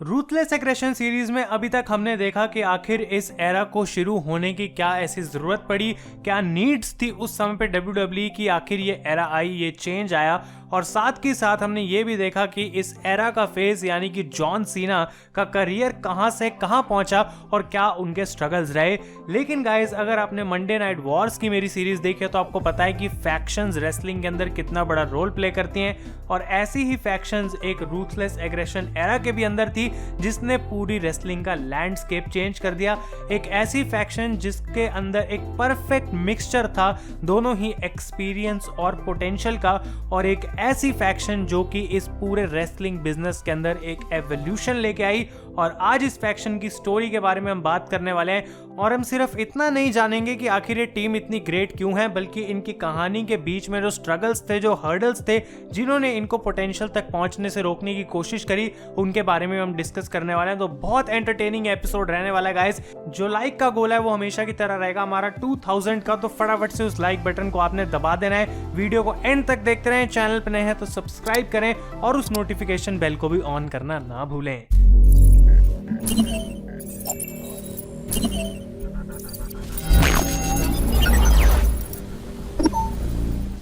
Ruthless aggression series में अभी तक हमने देखा कि आखिर इस एरा को शुरू होने की क्या ऐसी जरूरत पड़ी, क्या नीड्स थी उस समय पे WWE की, आखिर ये एरा आई, ये चेंज आया। और साथ ही साथ हमने ये भी देखा कि इस एरा का फेज यानी कि जॉन सीना का करियर कहां से कहां पहुंचा और क्या उनके स्ट्रगल्स रहे। लेकिन गाइज, अगर आपने मंडे नाइट वॉर्स की मेरी सीरीज देखी है तो आपको पता है कि फैक्शंस रेसलिंग के अंदर कितना बड़ा रोल प्ले करती हैं, और ऐसी ही फैक्शंस एक रूथलेस एग्रेशन एरा के भी अंदर थी जिसने पूरी रेसलिंग का लैंडस्केप चेंज कर दिया। एक ऐसी फैक्शन जिसके अंदर एक परफेक्ट मिक्सचर था दोनों ही एक्सपीरियंस और पोटेंशियल का, और एक ऐसी फैक्शन जो कि इस पूरे रेसलिंग बिजनेस के अंदर एक एवोल्यूशन लेके आई। और आज इस फैक्शन की स्टोरी के बारे में हम बात करने वाले हैं, और हम सिर्फ इतना नहीं जानेंगे कि आखिर ये टीम इतनी ग्रेट क्यों है, बल्कि इनकी कहानी के बीच में जो स्ट्रगल्स थे, जो हर्डल्स थे, जिन्होंने इनको पोटेंशियल तक पहुंचने से रोकने की कोशिश करी, उनके बारे में हम डिस्कस करने वाले हैं। तो बहुत एंटरटेनिंग एपिसोड रहने वाला है गाइस। जो लाइक का गोल है वो हमेशा की तरह रहेगा हमारा 2000 का, तो फटाफट से उस लाइक बटन को आपने दबा देना है। वीडियो को एंड तक देखते रहें, चैनल पर नए हैं तो सब्सक्राइब करें और उस नोटिफिकेशन बेल को भी ऑन करना ना भूलें।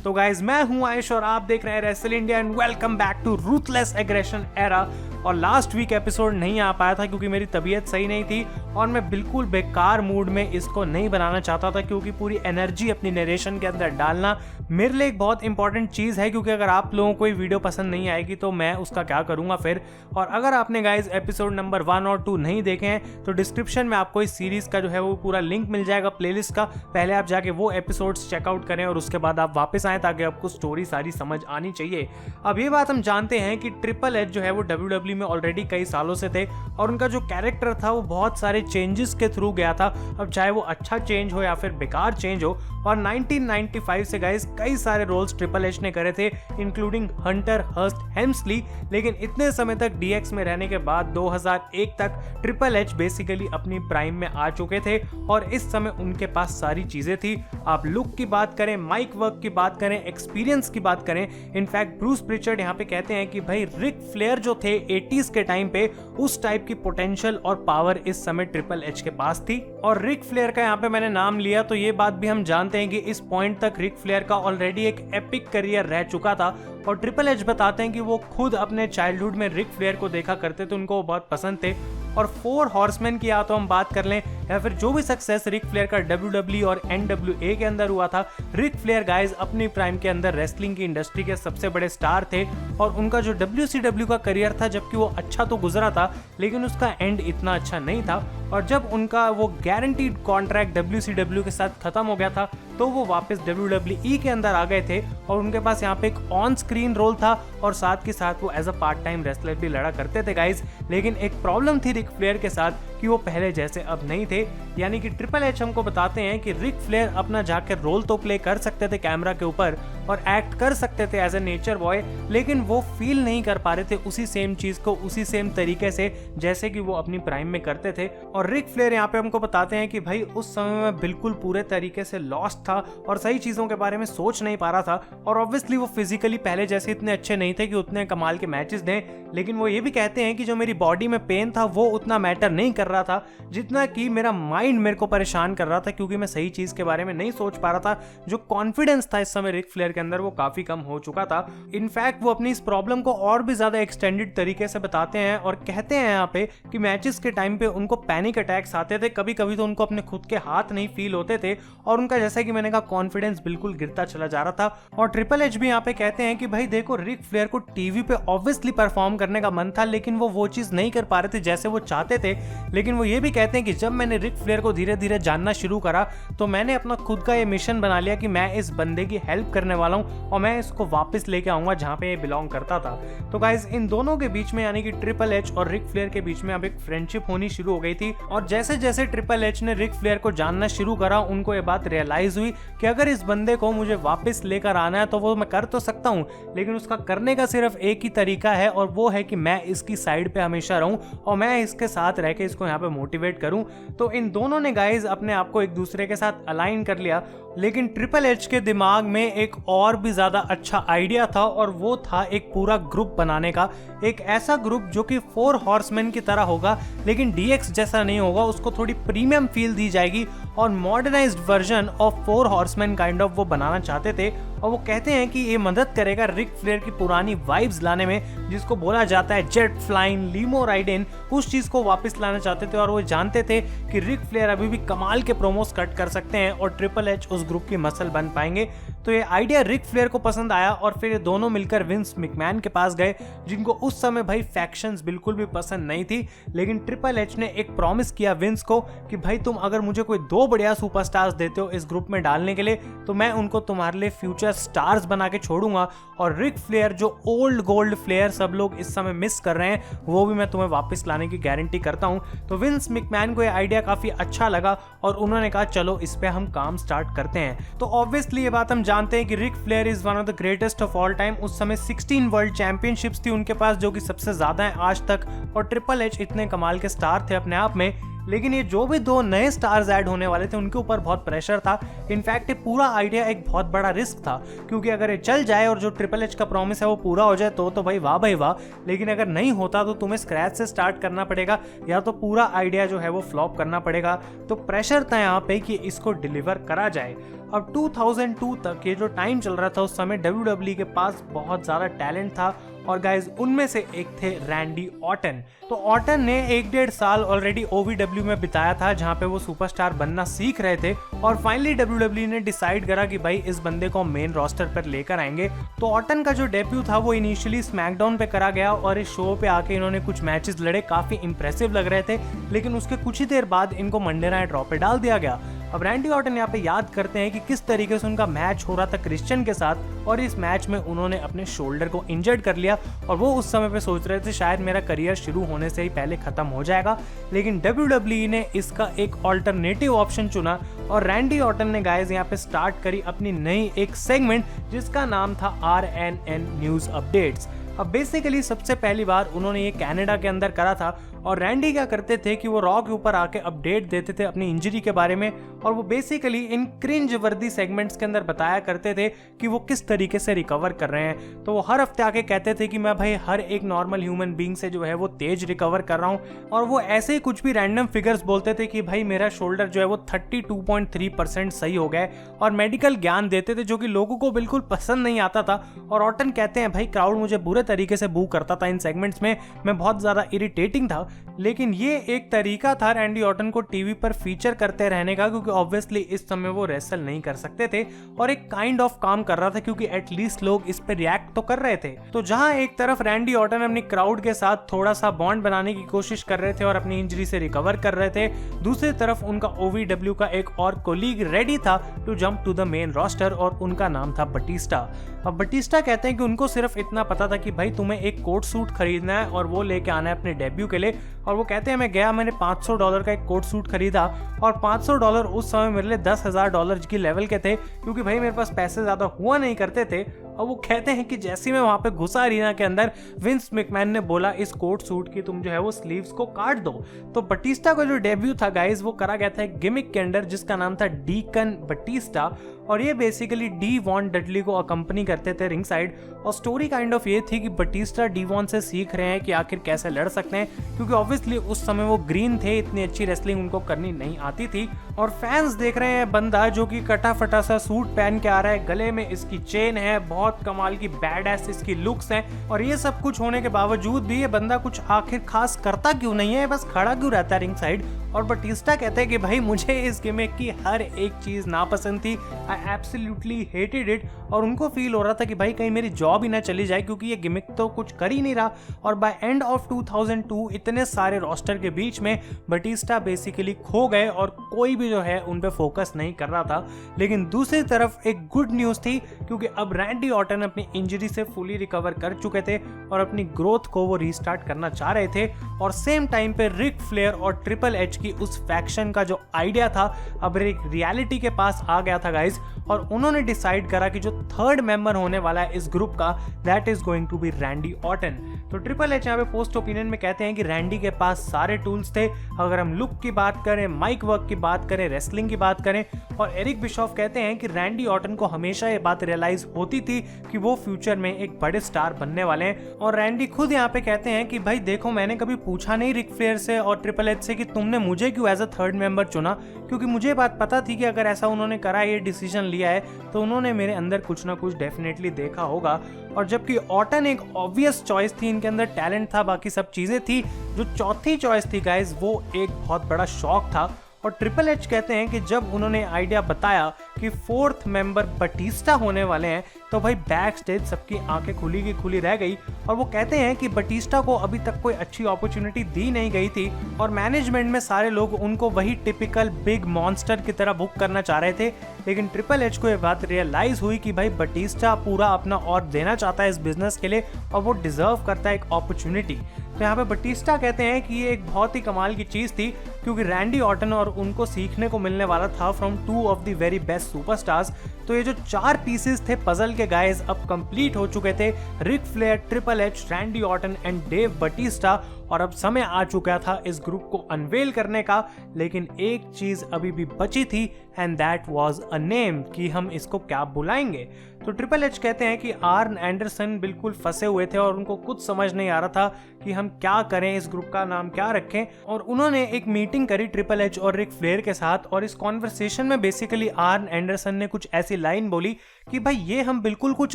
तो गाइज, मैं हूं आयुष और आप देख रहे हैं wrestle India, and welcome back to ruthless aggression era. और लास्ट वीक एपिसोड नहीं आ पाया था क्योंकि मेरी तबीयत सही नहीं थी और मैं बिल्कुल बेकार मूड में इसको नहीं बनाना चाहता था, क्योंकि पूरी एनर्जी अपनी नरेशन के अंदर डालना मेरे लिए एक बहुत इंपॉर्टेंट चीज़ है। क्योंकि अगर आप लोगों को ये वीडियो पसंद नहीं आएगी तो मैं उसका क्या करूँगा फिर। और अगर आपने गाइज एपिसोड नंबर 1 और 2 नहीं देखे हैं तो डिस्क्रिप्शन में आपको इस सीरीज़ का जो है वो पूरा लिंक मिल जाएगा प्लेलिस्ट का। पहले आप जाके वो एपिसोड्स चेकआउट करें और उसके बाद आप वापस आएँ ताकि आपको स्टोरी सारी समझ आनी चाहिए। अब ये बात हम जानते हैं कि ट्रिपल एच जो है वो WWE में ऑलरेडी कई सालों से थे और उनका जो कैरेक्टर था वो बहुत सारे चेंजेस के थ्रू गया था। अब चाहे वो अच्छा चेंज हो या फिर बेकार चेंज हो। और 1995 से गाइस कई सारे रोल्स ट्रिपल एच ने करे थे, इंक्लूडिंग हंटर हर्स्ट हेम्सली। लेकिन इतने समय तक DX में रहने के बाद 2001 तक ट्रिपल एच बेसिकली अपनी प्राइम में आ चुके थे और इस समय उनके पास सारी चीजें थी। आप लुक की बात करें, माइक वर्क की बात करें, एक्सपीरियंस की बात करें। इनफैक्ट ब्रूस प्रिचर्ड यहाँ पे कहते हैं कि भाई रिक फ्लेयर जो थे 80s के टाइम पे, उस टाइप की पोटेंशियल और पावर इस समय ट्रिपल एच के पास थी। और रिक फ्लेयर का यहाँ पे मैंने नाम लिया तो ये बात भी हम जानते हैं कि इस पॉइंट तक रिक फ्लेयर का ऑलरेडी एक एपिक करियर रह चुका था। और ट्रिपल एच बताते हैं कि वो खुद अपने चाइल्डहुड में रिक फ्लेयर को देखा करते थे, उनको वो बहुत पसंद थे। और 4 हॉर्समैन की या तो हम बात कर लें या फिर जो भी सक्सेस रिक फ्लेयर का WWE और NWA के अंदर हुआ था, रिक फ्लेयर गाइज अपनी प्राइम के अंदर रेसलिंग की इंडस्ट्री के सबसे बड़े स्टार थे। और उनका जो WCW का करियर था, जबकि वो अच्छा तो गुजरा था लेकिन उसका एंड इतना अच्छा नहीं था। और जब उनका वो गारंटीड कॉन्ट्रैक्ट WCW के साथ खत्म हो गया था तो वो वापस WWE के अंदर आ गए थे और उनके पास यहाँ पे एक ऑन स्क्रीन रोल था और साथ के साथ वो as a part time wrestler भी लड़ा करते थे गाइज। लेकिन एक प्रॉब्लम थी रिक फ्लेयर के साथ कि वो पहले जैसे अब नहीं थे। यानी कि ट्रिपल एच हमको बताते हैं कि रिक फ्लेयर अपना जाकर रोल तो प्ले कर सकते थे कैमरा के ऊपर और एक्ट कर सकते थे एज ए नेचर बॉय, लेकिन वो फील नहीं कर पा रहे थे उसी सेम चीज को उसी सेम तरीके से जैसे कि वो अपनी प्राइम में करते थे। और रिक फ्लेयर यहाँ पे हमको बताते हैं कि भाई उस समय में बिल्कुल पूरे तरीके से लॉस्ट था और सही चीजों के बारे में सोच नहीं पा रहा था। और ऑब्वियसली वो फिजिकली पहले जैसे इतने अच्छे नहीं थे कि उतने कमाल के मैचेस दें, लेकिन वो ये भी कहते हैं कि जो मेरी बॉडी में पेन था वो उतना मैटर नहीं कर रहा था जितना कि मेरा माइंड मेरे को परेशान कर रहा था, क्योंकि मैं सही चीज के बारे में नहीं सोच पा रहा था। जो कॉन्फिडेंस था इस समय रिक फ्लेयर के अंदर वो काफी कम हो चुका था। इनफैक्ट वो अपनी इस प्रॉब्लम को और भी ज्यादा एक्सटेंडेड तरीके से बताते हैं और कहते हैं यहाँ पे कि मैचेस के टाइम पे उनको पैनिक अटैक्स आते थे, कभी कभी तो उनको अपने खुद के हाथ नहीं फील होते थे और उनका जैसा कि मैंने कहा कॉन्फिडेंस बिल्कुल गिरता चला जा रहा था। और ट्रिपल एच भी यहाँ पे कहते हैं कि भाई देखो, रिक फ्लेयर को टीवी पे ऑब्वियसली परफॉर्म करने का मन था लेकिन वो चीज नहीं कर पा रहे थे जैसे वो चाहते थे। लेकिन वो ये भी कहते हैं कि जब मैंने रिक फ्लेयर को धीरे धीरे जानना शुरू करा तो मैंने अपना खुद का ये मिशन बना लिया कि मैं इस बंदे की हेल्प करने वाला हूँ और मैं इसको वापस लेके आऊंगा जहां पे ये बिलोंग करता था। तो गाइज इन दोनों के बीच में यानी कि ट्रिपल एच और रिक फ्लेयर के बीच में अब एक फ्रेंडशिप होनी शुरू हो गई थी। और जैसे जैसे ट्रिपल एच ने रिक फ्लेयर को जानना शुरू करा उनको ये बात रियलाइज हुई कि अगर इस बंदे को मुझे वापस लेकर आना है तो वो मैं कर तो सकता हूँ, लेकिन उसका करने का सिर्फ एक ही तरीका है और वो है कि मैं इसकी साइड पे हमेशा रहूं और मैं इसके साथ रह के इसको यहाँ पे मोटिवेट करूं। तो इन दोनों ने गाइज अपने आप को एक दूसरे के साथ अलाइन कर लिया। लेकिन ट्रिपल एच के दिमाग में एक और भी ज़्यादा अच्छा आइडिया था, और वो था एक पूरा ग्रुप बनाने का। एक ऐसा ग्रुप जो कि 4 हॉर्समैन की तरह होगा, लेकिन DX जैसा नहीं होगा, उसको थोड़ी प्रीमियम फील दी जाएगी और modernised version of 4 horseman kind of वो बनाना चाहते थे। और वो कहते हैं कि ये मदद करेगा रिक फ्लेयर की पुरानी वाइब्स लाने में, जिसको बोला जाता है जेट फ्लाइंग, लीमो राइडिंग, उस चीज को वापस लाना चाहते थे। और वो जानते थे कि रिक फ्लेयर अभी भी कमाल के प्रोमोस कट कर सकते हैं और ट्रिपल एच उस ग्रुप की मसल बन पाएंगे। तो ये आइडिया रिक फ्लेयर को पसंद आया और फिर ये दोनों मिलकर विंस मैकमैन के पास गए, जिनको उस समय भाई फैक्शंस बिल्कुल भी पसंद नहीं थी। लेकिन ट्रिपल एच ने एक प्रॉमिस किया विंस को कि भाई तुम अगर मुझे कोई 2 बढ़िया सुपरस्टार्स देते हो इस ग्रुप में डालने के लिए, तो मैं उनको तुम्हारे लिए फ्यूचर स्टार्स बना के छोड़ूंगा, और रिक फ्लेयर जो ओल्ड गोल्ड फ्लेयर सब लोग इस समय मिस कर रहे हैं, वो भी मैं तुम्हें वापस लाने की गारंटी करता हूं। तो विंस मैकमैन को ये आइडिया काफी अच्छा लगा और उन्होंने कहा चलो इस पे हम काम स्टार्ट करते हैं। तो ऑब्वियसली ये बात हम जानते हैं कि Ric Flair is one of the greatest of all time. उस समय 16 वर्ल्ड चैंपियनशिप्स थी उनके पास, जो कि सबसे ज्यादा है आज तक, और ट्रिपल एच इतने कमाल के स्टार थे अपने आप में। लेकिन ये जो भी 2 नए स्टार्स ऐड होने वाले थे उनके ऊपर बहुत प्रेशर था। इनफैक्ट ये पूरा आइडिया एक बहुत बड़ा रिस्क था, क्योंकि अगर ये चल जाए और जो ट्रिपल एच का प्रॉमिस है वो पूरा हो जाए तो भाई वाह भाई वाह, लेकिन अगर नहीं होता तो तुम्हें स्क्रैच से स्टार्ट करना पड़ेगा, या तो पूरा आइडिया जो है वो फ्लॉप करना पड़ेगा। तो प्रेशर था यहाँ पे कि इसको डिलीवर करा जाए। अब 2002 तक ये जो टाइम चल रहा था, उस समय WWE के पास बहुत ज़्यादा टैलेंट था, और गाइज उनमें से एक थे रैंडी ऑर्टन। तो ऑर्टन ने 1-1.5 साल ऑलरेडी OVW में बिताया था, जहाँ पे वो सुपरस्टार बनना सीख रहे थे, और फाइनली WWE ने डिसाइड करा कि भाई इस बंदे को मेन रोस्टर पर लेकर आएंगे। तो ऑर्टन का जो डेब्यू था वो इनिशियली स्मैकडाउन पे करा गया, और इस शो पे आके इन्होंने कुछ मैचेस लड़े, काफी इंप्रेसिव लग रहे थे, लेकिन उसके कुछ ही देर बाद इनको मंडे नाइट रॉ पे डाल दिया गया। अब रैंडी ऑर्टन यहाँ पे याद करते हैं कि किस तरीके से उनका मैच हो रहा था क्रिश्चियन के साथ, और इस मैच में उन्होंने अपने शोल्डर को इंजर्ड कर लिया, और वो उस समय पे सोच रहे थे शायद मेरा करियर शुरू होने से ही पहले खत्म हो जाएगा। लेकिन WWE ने इसका एक ऑल्टरनेटिव ऑप्शन चुना, और रैंडी ऑर्टन ने गाइस यहाँ पे स्टार्ट करी अपनी नई एक सेगमेंट, जिसका नाम था RNN न्यूज अपडेट्स। अब बेसिकली सबसे पहली बार उन्होंने ये कनाडा के अंदर करा था, और रैंडी क्या करते थे कि वो रॉ के ऊपर आके अपडेट देते थे अपनी इंजरी के बारे में, और वो बेसिकली इन क्रिंज वर्दी सेगमेंट्स के अंदर बताया करते थे कि वो किस तरीके से रिकवर कर रहे हैं। तो वो हर हफ्ते आके कहते थे कि मैं भाई हर एक नॉर्मल ह्यूमन बीइंग से जो है वो तेज रिकवर कर रहा हूँ, और वो ऐसे ही कुछ भी रैंडम फिगर्स बोलते थे कि भाई मेरा शोल्डर जो है वो 32.3% सही हो गया है, और मेडिकल ज्ञान देते थे जो कि लोगों को बिल्कुल पसंद नहीं आता था। और ऑर्टन कहते हैं भाई क्राउड मुझे बुरे तरीके से बू करता था इन सेगमेंट्स में, मैं बहुत ज्यादा इरिटेटिंग था, लेकिन ये एक तरीका था रैंडी ऑर्टन को टीवी पर फीचर करते रहने का, क्योंकि ऑब्वियसली इस समय वो रेसल नहीं कर सकते थे, और एक काइंड ऑफ काम कर रहा था, क्योंकि एटलीस्ट लोग इस पे रिएक्ट तो कर रहे थे। तो जहां एक तरफ रैंडी ऑर्टन अपनी क्राउड के साथ थोड़ा सा बॉन्ड बनाने की कोशिश कर रहे थे और अपनी इंजरी से रिकवर कर रहे थे, दूसरी तरफ उनका OVW का एक और कोलीग रेडी था to jump to the main roster, और उनका नाम था बटिस्टा। अब बटिस्टा कहते हैं कि उनको सिर्फ इतना पता था कि भाई तुम्हें एक कोट सूट खरीदना है और वो लेके आना है अपने डेब्यू के लिए, और वो कहते हैं मैं गया, मैंने $500 का एक कोट सूट खरीदा, और $500 उस समय मेरे लिए $10,000 की लेवल के थे, क्योंकि भाई मेरे पास पैसे ज्यादा हुआ नहीं करते थे। और वो कहते हैं कि जैसे मैं वहां पे घुसा अरीना के अंदर, विंस मैकमैन ने बोला इस कोट सूट की तुम जो है वो स्लीव्स को काट दो। तो बटिस्टा का जो डेब्यू था गाइस वो करा गया था एक गिमिक के अंदर, जिसका नाम था डीकन बटिस्टा, और ये बेसिकली डी वॉन डडली को अकंपनी करते थे रिंग साइड। और स्टोरी काइंड ऑफ ये थी कि बटिस्टा डी वॉन से सीख रहे हैं कि आखिर कैसे लड़ सकते हैं, क्योंकि ऑब्वियसली उस समय वो ग्रीन थे, इतनी अच्छी रेसलिंग उनको करनी नहीं आती थी। और फैंस देख रहे हैं बंदा जो कि कटा फटा सा सूट पहन के आ रहा है, गले में इसकी चेन है, बहुत कमाल की बैड एस इसकी लुक्स हैं, और ये सब कुछ होने के बावजूद भी ये बंदा कुछ आखिर खास करता क्यों नहीं है, बस खड़ा क्यों रहता है रिंग साइड। और बटिस्टा कहते हैं कि भाई मुझे इस गिमिक की हर एक चीज नापसंद थी, आई एब्सोल्युटली हेटेड इट, और उनको फील हो रहा था कि भाई कहीं मेरी जॉब ही ना चली जाए, क्योंकि ये गिमिक तो कुछ कर ही नहीं रहा। और बाय एंड ऑफ 2002 इतने सारे रोस्टर के बीच में बटिस्टा बेसिकली खो गए, और कोई भी जो है उन पे फोकस नहीं कर रहा था। लेकिन दूसरी तरफ एक गुड न्यूज थी, क्योंकि अब रैंडी ऑर्टन अपनी इंजरी से फुली रिकवर कर चुके थे और अपनी ग्रोथ को वो रीस्टार्ट करना चाह रहे थे। और सेम टाइम पे रिक फ्लेयर और ट्रिपल एच की उस फैक्शन का जो आइडिया था अब एक रियलिटी के पास आ गया था गाइज, और उन्होंने डिसाइड करा कि जो थर्ड मेंबर होने वाला है इस ग्रुप का, that is going to be Randy Orton. तो ट्रिपल एच यहाँ पे पोस्ट ओपिनियन में कहते हैं कि रैंडी के पास सारे टूल्स थे। अगर हम लुक की बात करें, माइक वर्क की बात करें, रेसलिंग की बात करें, और एरिक बिशॉफ कहते हैं कि रैंडी ऑर्टन को हमेशा ये बात रियलाइज होती थी कि वो फ्यूचर में एक बड़े स्टार बनने वाले हैं। और रैंडी खुद यहाँ पे कहते हैं कि भाई देखो, मैंने कभी पूछा नहीं रिक फ्लेयर से और ट्रिपल एच से कि तुमने मुझे क्यों एज अ थर्ड मेंबर चुना, क्योंकि मुझे बात पता थी कि अगर ऐसा उन्होंने करा, ये डिसीजन लिया है, तो उन्होंने मेरे अंदर कुछ ना कुछ डेफिनेटली देखा होगा। और जबकि ऑर्टन एक ऑब्वियस चॉइस थी, इनके अंदर टैलेंट था, बाकी सब चीजें थी, जो चौथी चॉइस थी गाइज वो एक बहुत बड़ा शॉक था। और ट्रिपल एच कहते हैं कि जब उन्होंने आइडिया बताया कि फोर्थ मेंबर बटिस्टा होने वाले हैं, तो भाई बैक स्टेज सबकी आंखें खुली की खुली रह गई। और वो कहते हैं कि बटिस्टा को अभी तक कोई अच्छी अपॉर्चुनिटी दी नहीं गई थी और मैनेजमेंट में सारे लोग उनको वही टिपिकल बिग मॉन्स्टर की तरह बुक करना चाह रहे थे। लेकिन ट्रिपल एच को ये बात रियलाइज हुई कि भाई बटिस्टा पूरा अपना और देना चाहता है इस बिजनेस के लिए और वो डिजर्व करता है एक अपॉर्चुनिटी। तो यहाँ पे बटिस्टा कहते हैं कि ये एक बहुत ही कमाल की चीज थी, क्योंकि रैंडी ऑर्टन और उनको सीखने को मिलने वाला था from two of the very best superstars. तो ये जो 4 पीसेस थे पजल के गाइस अब कंप्लीट हो चुके थे, Ric Flair, triple H, Randy Orton and Dave Batista. और अब समय आ चुका था इस ग्रुप को अनवेल करने का। लेकिन एक चीज अभी भी बची थी and that was a name, कि हम इसको क्या बुलाएंगे। तो ट्रिपल एच कहते हैं कि आर्न एंडरसन बिल्कुल फंसे हुए थे और उनको कुछ समझ नहीं आ रहा था कि हम क्या करें, इस ग्रुप का नाम क्या रखें। और उन्होंने एक मीटिंग करी ट्रिपल एच और रिक फ्लेयर के साथ, और इस कॉन्वर्सेशन में बेसिकली आर्न एंडरसन ने कुछ ऐसी लाइन बोली कि भाई ये हम बिल्कुल कुछ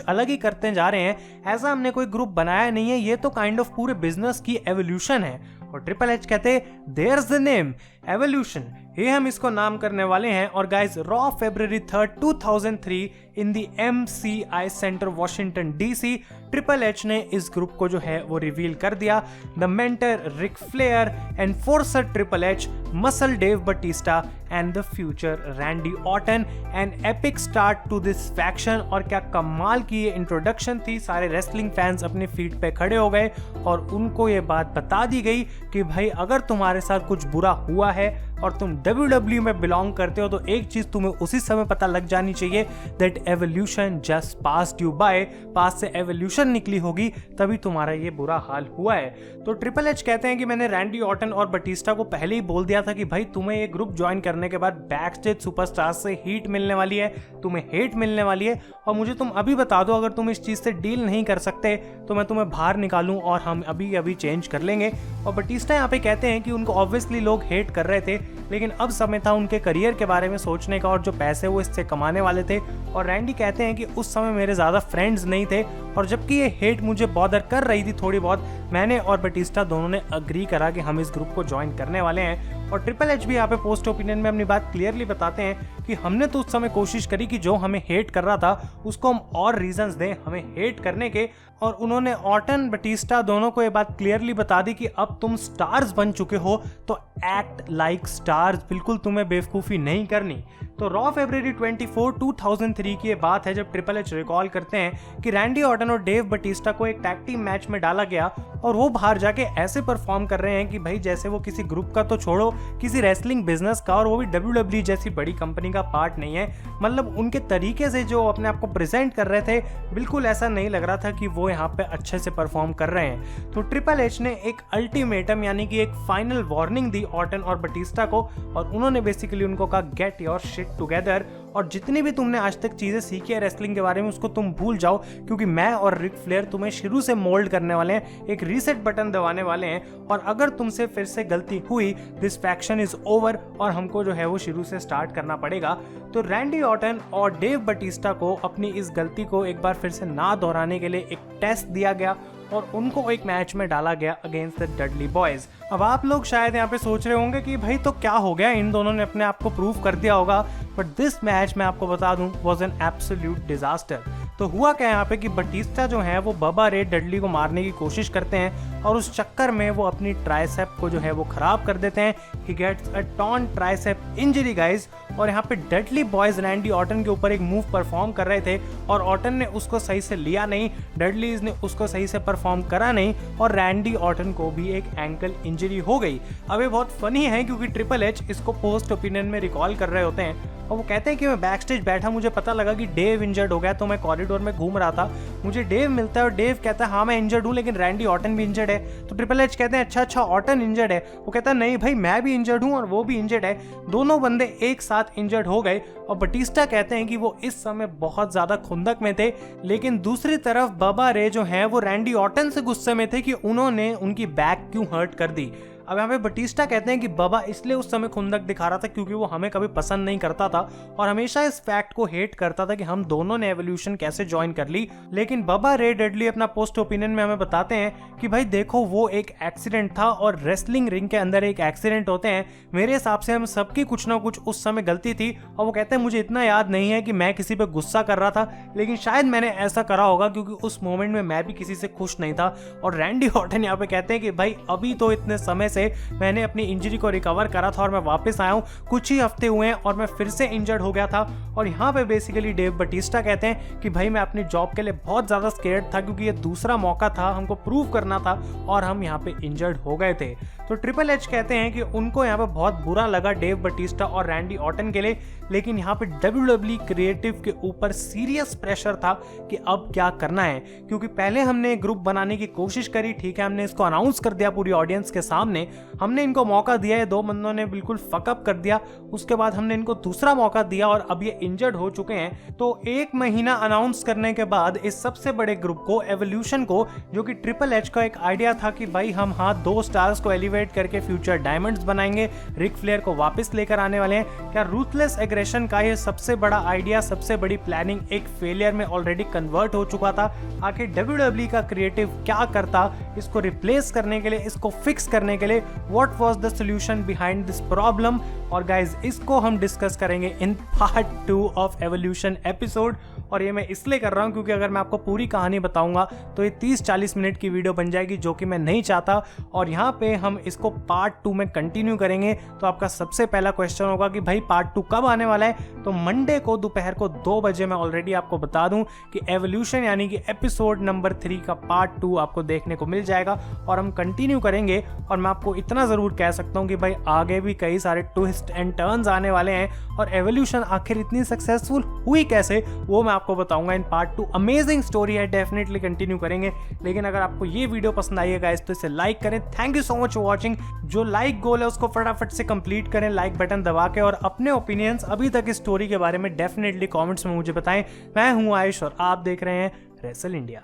अलग ही करते जा रहे हैं, ऐसा हमने कोई ग्रुप बनाया नहीं है, ये तो काइंड ऑफ पूरे बिजनेस की एवोल्यूशन है। और ट्रिपल एच कहते देयर्स द नेम, एवोल्यूशन, ये हम इसको नाम करने वाले हैं। और गाइस रॉ February 3rd 2003 इन दी MCI centre Washington DC, triple H ने इस ग्रुप को जो है वो रिवील कर दिया। The mentor Ric Flair, enforcer triple H, muscle Dave Batista and the future Randy Orton, an epic start to this faction. और क्या कमाल की ये इंट्रोडक्शन थी, सारे रेसलिंग फैंस अपने फीट पे खड़े हो गए और उनको ये बात बता दी गई कि भाई अगर तुम्हारे साथ कुछ बुरा हुआ है और तुम WWE में बिलोंग करते हो, तो एक चीज तुम्हें उसी समय पता लग जानी चाहिए, that evolution just passed you by, पास से एवोल्यूशन निकली होगी तभी तुम्हारा ये बुरा हाल हुआ है। तो ट्रिपल एच कहते हैं कि मैंने रैंडी ऑर्टन और बटिस्टा को पहले ही बोल दिया था कि भाई तुम्हें ये ग्रुप ज्वाइन करने के बाद बैक स्टेज सुपरस्टार से हीट मिलने वाली है, तुम्हें हेट मिलने वाली है, और मुझे तुम अभी बता दो अगर तुम इस चीज से डील नहीं कर सकते तो मैं तुम्हें बाहर निकालूं और हम अभी चेंज कर लेंगे। और बटिस्टा यहाँ पे कहते हैं कि उनको ऑब्वियसली लोग हेट कर रहे थे, लेकिन अब समय था उनके करियर के बारे में सोचने का और जो पैसे वो इससे कमाने वाले थे। और रैंडी कहते हैं कि उस समय मेरे ज़्यादा फ्रेंड्स नहीं थे, और जबकि ये हेट मुझे बॉदर कर रही थी थोड़ी बहुत, मैंने और बटिस्टा दोनों ने अग्री करा कि हम इस ग्रुप को ज्वाइन करने वाले हैं। और ट्रिपल एच भी यहाँ पे पोस्ट ओपिनियन में अपनी बात क्लियरली बताते हैं कि हमने तो उस समय कोशिश करी कि जो हमें हेट कर रहा था उसको हम और रीजंस दें हमें हेट करने के। और उन्होंने ऑर्टन बटिस्टा दोनों को ये बात क्लियरली बता दी कि अब तुम स्टार्स बन चुके हो तो एक्ट लाइक स्टार्स, बिल्कुल तुम्हें बेवकूफ़ी नहीं करनी। तो रॉ February 24, 2003 की ये बात है जब ट्रिपल एच रिकॉल करते हैं कि रैंडी ऑर्टन और डेव बटिस्टा को एक टैग टीम मैच में डाला गया और वो बाहर जाके ऐसे परफॉर्म कर रहे हैं कि भाई जैसे वो किसी ग्रुप का तो छोड़ो, किसी रेसलिंग बिजनेस का, और वो भी WWE जैसी बड़ी कंपनी का पार्ट नहीं है। मतलब उनके तरीके से जो अपने आप को प्रेजेंट कर रहे थे, बिल्कुल ऐसा नहीं लग रहा था कि वो यहाँ पे अच्छे से परफॉर्म कर रहे हैं। तो ट्रिपल एच ने एक अल्टीमेटम यानी कि एक फाइनल वार्निंग दी ऑर्टन और बटिस्टा को, और उन्होंने बेसिकली उनको कहा गेट योर शिट टुगेदर, और जितनी भी तुमने आज तक चीजें सीखी है रेसलिंग के बारे में उसको तुम भूल जाओ, क्योंकि मैं और रिक फ्लेयर तुम्हें शुरू से मोल्ड करने वाले हैं, एक रीसेट बटन दबाने वाले हैं, और अगर तुमसे फिर से गलती हुई दिस फैक्शन इज ओवर और हमको जो है वो शुरू से स्टार्ट करना पड़ेगा। तो रैंडी ऑर्टन और डेव बटिस्टा को अपनी इस गलती को एक बार फिर से ना दोहराने के लिए एक टेस्ट दिया गया और उनको एक मैच में डाला गया अगेंस्ट द डडली बॉयज। अब आप लोग शायद यहाँ पे सोच रहे होंगे कि भाई तो क्या हो गया, इन दोनों ने अपने आप को प्रूव कर दिया होगा, बट दिस मैच मैं आपको बता दूं वाज एन एब्सोल्यूट डिजास्टर। तो हुआ क्या यहाँ पे कि बटिस्टा जो है वो बबा रे डडली को मारने की कोशिश करते हैं और उस चक्कर में वो अपनी ट्राइसेप को जो है वो खराब कर देते हैं। He gets a torn tricep injury guys. और यहाँ पे डडली बॉयज रैंडी ऑर्टन के ऊपर एक मूव परफॉर्म कर रहे थे और ऑर्टन ने उसको सही से लिया नहीं, डडलीज ने उसको सही से परफॉर्म करा नहीं, और रैंडी ऑर्टन को भी एक एंकल इंजरी हो गई। अब ये बहुत फनी है क्योंकि ट्रिपल एच इसको पोस्ट ओपिनियन में रिकॉल कर रहे होते हैं और वो कहते हैं कि मैं बैक स्टेज बैठा, मुझे पता लगा कि डेव इंजर्ड हो गया, तो मैं कॉरिडोर में घूम रहा था, मुझे डेव मिलता है और डेव कहता है हाँ मैं इंजर्ड हूँ लेकिन रैंडी ऑर्टन भी इंजर्ड है। तो ट्रिपल एच कहते हैं अच्छा ऑर्टन इंजर्ड है, वो कहता है नहीं भाई मैं भी इंजर्ड हूँ और वो भी इंजर्ड है, दोनों बंदे एक साथ इंजर्ड हो गए। और बटिस्टा कहते हैं कि वो इस समय बहुत ज्यादा खुंदक में थे, लेकिन दूसरी तरफ बबा रे जो है वो रैंडी ऑर्टन से गुस्से में थे कि उन्होंने उनकी बैक क्यों हर्ट कर दी। अब यहाँ पे बटिस्टा कहते हैं कि बबा इसलिए उस समय खुंदक दिखा रहा था क्योंकि वो हमें कभी पसंद नहीं करता था और हमेशा इस फैक्ट को हेट करता था कि हम दोनों ने एवोल्यूशन कैसे ज्वाइन कर ली। लेकिन बबा रे डडली अपना पोस्ट ओपिनियन में हमें बताते हैं कि भाई देखो वो एक एक्सीडेंट था और रेसलिंग रिंग के अंदर एक एक्सीडेंट होते हैं, मेरे हिसाब से हम सबकी कुछ ना कुछ उस समय गलती थी। और वो कहते हैं मुझे इतना याद नहीं है कि मैं किसी पे गुस्सा कर रहा था, लेकिन शायद मैंने ऐसा करा होगा क्योंकि उस मोमेंट में मैं भी किसी से खुश नहीं था। और रैंडी ऑर्टन यहाँ पे कहते हैं कि भाई अभी तो इतने समय से मैंने अपनी इंजरी को रिकवर करा था और मैं वापस आया हूँ, कुछ ही हफ्ते हुए हैं और मैं फिर से इंजर्ड हो गया था। और यहाँ पे बेसिकली डेव बटिस्टा कहते हैं कि भाई मैं अपनी जॉब के लिए बहुत ज़्यादा स्केर्ड था क्योंकि ये दूसरा मौका था, हमको प्रूव करना था और हम यहाँ पे इंजर्ड हो गए थे। तो ट्रिपल एच कहते हैं कि उनको यहाँ पे बहुत बुरा लगा डेव बटिस्टा और रैंडी ऑर्टन के लिए, लेकिन यहाँ पे WWE क्रिएटिव के ऊपर सीरियस प्रेशर था कि अब क्या करना है, क्योंकि पहले हमने ग्रुप बनाने की कोशिश करी, ठीक है हमने इसको अनाउंस कर दिया पूरी ऑडियंस के सामने, हमने इनको मौका दिया है, दो बंदों ने बिल्कुल फकअप कर दिया, उसके बाद हमने इनको दूसरा मौका दिया और अब ये इंजर्ड हो चुके हैं। तो एक महीना अनाउंस करने के बाद इस सबसे बड़े ग्रुप को एवोल्यूशन को, जो कि ट्रिपल एच का एक आइडिया था कि भाई हम हाँ 2 स्टार्स को एलिवेट करके फ्यूचर डायमंड्स बनाएंगे, रिक फ्लेयर को वापस लेकर आने वाले हैं, क्या रूथलेस एग्रेशन का ये सबसे बड़ा आइडिया, सबसे बड़ी प्लानिंग एक फेलियर में ऑलरेडी कन्वर्ट हो चुका था। आखिर WWE का क्रिएटिव क्या करता इसको रिप्लेस करने के लिए, इसको फिक्स करने के लिए, what was the solution behind this problem. और गाइज इसको हम डिस्कस करेंगे in part 2 of evolution episode. और ये मैं इसलिए कर रहा हूँ क्योंकि अगर मैं आपको पूरी कहानी बताऊंगा तो ये 30-40 मिनट की वीडियो बन जाएगी, जो कि मैं नहीं चाहता। और यहाँ पे हम इसको पार्ट 2 में कंटिन्यू करेंगे। तो आपका सबसे पहला क्वेश्चन होगा कि भाई पार्ट 2 कब आने वाला है? तो मंडे को दोपहर को 2 बजे मैं ऑलरेडी आपको बता दूं कि एवोल्यूशन यानी कि एपिसोड नंबर 3 का पार्ट 2 आपको देखने को मिल जाएगा और हम कंटिन्यू करेंगे। और मैं आपको इतना जरूर कह सकता हूँ कि भाई आगे भी कई सारे ट्विस्ट एंड टर्न्स आने वाले हैं और एवोल्यूशन आखिर इतनी सक्सेसफुल हुई कैसे वो मैं आपको बताऊंगा इन पार्ट 2। अमेजिंग स्टोरी है, डेफिनेटली कंटिन्यू करेंगे। लेकिन अगर आपको ये वीडियो पसंद आई है गाइस तो इसे लाइक करें। Thank you so much for watching. जो लाइक गोल है उसको फटाफट से कंप्लीट करें लाइक बटन दबा के, और अपने ओपिनियंस अभी तक इस स्टोरी के बारे में डेफिनेटली कमेंट्स में मुझे बताएं। मैं हूं आयुष और आप देख रहे हैं रेसल इंडिया।